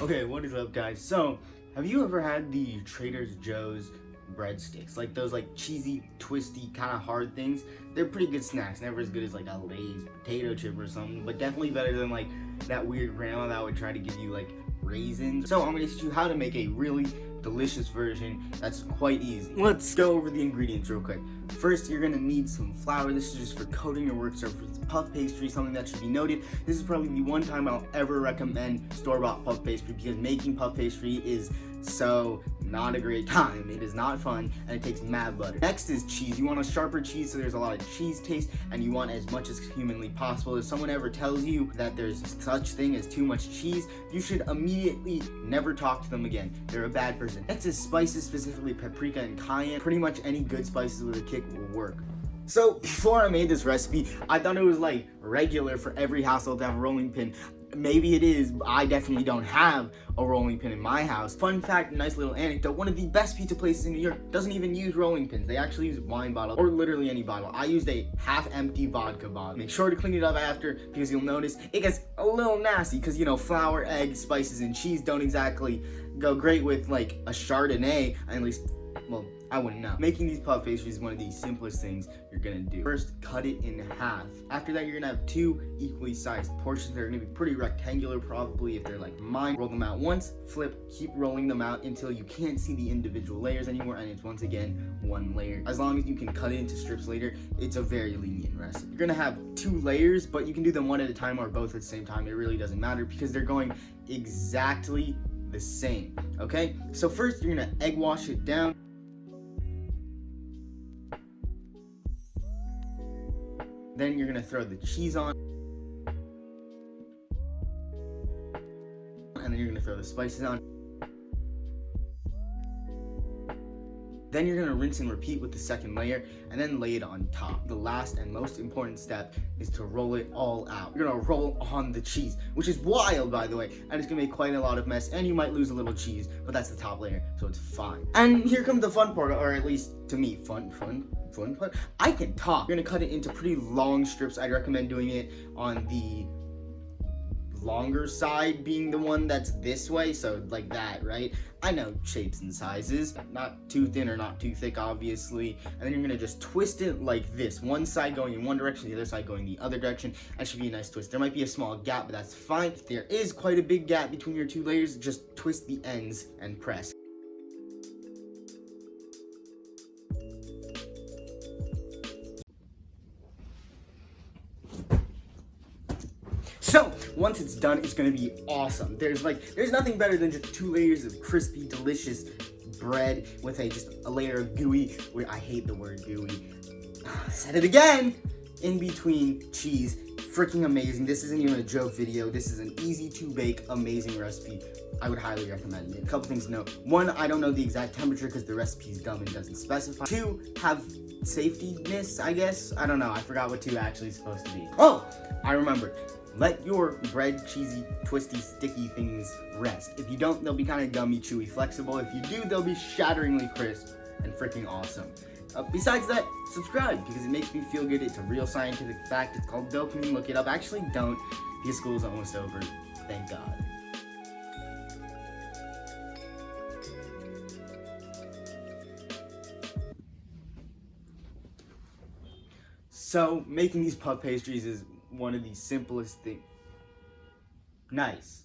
Okay, what is up, guys? So, have you ever had the Trader Joe's breadsticks? Like those cheesy, twisty, kind of hard things? They're pretty good snacks. Never as good as a Lay's potato chip or something, but definitely better than that weird grandma that would try to give you raisins. So, I'm gonna teach you how to make a really delicious version that's quite easy. Let's go over the ingredients real quick. First, you're gonna need some flour. This is just for coating your work surface. Puff pastry, something that should be noted. This is probably the one time I'll ever recommend store-bought puff pastry because making puff pastry is so not a great time. It is not fun and it takes mad butter. Next is cheese. You want a sharper cheese so there's a lot of cheese taste and you want as much as humanly possible. If someone ever tells you that there's such thing as too much cheese, you should immediately never talk to them again. They're a bad person. Next is spices, specifically paprika and cayenne. Pretty much any good spices with a kick will work. So before I made this recipe, I thought it was regular for every household to have a rolling pin. Maybe it is, but I definitely don't have a rolling pin in my house. Fun fact, nice little anecdote, one of the best pizza places in New York doesn't even use rolling pins. They actually use wine bottles, or literally any bottle. I used a half-empty vodka bottle. Make sure to clean it up after, because you'll notice it gets a little nasty, because flour, eggs, spices, and cheese don't exactly go great with a Chardonnay, at least, well, I wouldn't know. Making these puff pastries is one of the simplest things you're gonna do. First, cut it in half. After that, you're gonna have two equally sized portions. They're gonna be pretty rectangular, probably, if they're like mine. Roll them out once, flip, keep rolling them out until you can't see the individual layers anymore, and it's once again one layer. As long as you can cut it into strips later, it's a very lenient recipe. You're gonna have two layers, but you can do them one at a time or both at the same time. It really doesn't matter because they're going exactly the same, okay? So first, you're gonna egg wash it down. Then you're gonna throw the cheese on, and then you're gonna throw the spices on. Then you're gonna rinse and repeat with the second layer, and then lay it on top. The last and most important step is to roll it all out. You're gonna roll on the cheese, which is wild, by the way, and it's gonna make quite a lot of mess, and you might lose a little cheese, but that's the top layer, so it's fine. And here comes the fun part, or at least to me, fun. I can talk. You're gonna cut it into pretty long strips. I'd recommend doing it on the longer side, being the one that's this way, so like that, right? I know shapes and sizes, not too thin or not too thick, obviously. And then you're gonna just twist it like this, one side going in one direction, the other side going the other direction. That should be a nice twist. There might be a small gap, but that's fine. If there is quite a big gap between your two layers, just twist the ends and press. So, once it's done, it's gonna be awesome. There's nothing better than just two layers of crispy, delicious bread with just a layer of gooey, I hate the word gooey. Said it again! In between cheese. Freaking amazing. This isn't even a joke video. This is an easy to bake, amazing recipe. I would highly recommend it. A couple things to note. One, I don't know the exact temperature because the recipe is dumb and doesn't specify. Two, have safetyness, I guess. I don't know. I forgot what two actually is supposed to be. Oh, I remember. Let your bread, cheesy, twisty, sticky things rest. If you don't, they'll be kind of gummy, chewy, flexible. If you do, they'll be shatteringly crisp and freaking awesome. Besides that, subscribe because it makes me feel good. It's a real scientific fact. It's called dopamine. Look it up. Actually, don't because school's almost over. Thank God. So, making these puff pastries is one of the simplest things. Nice.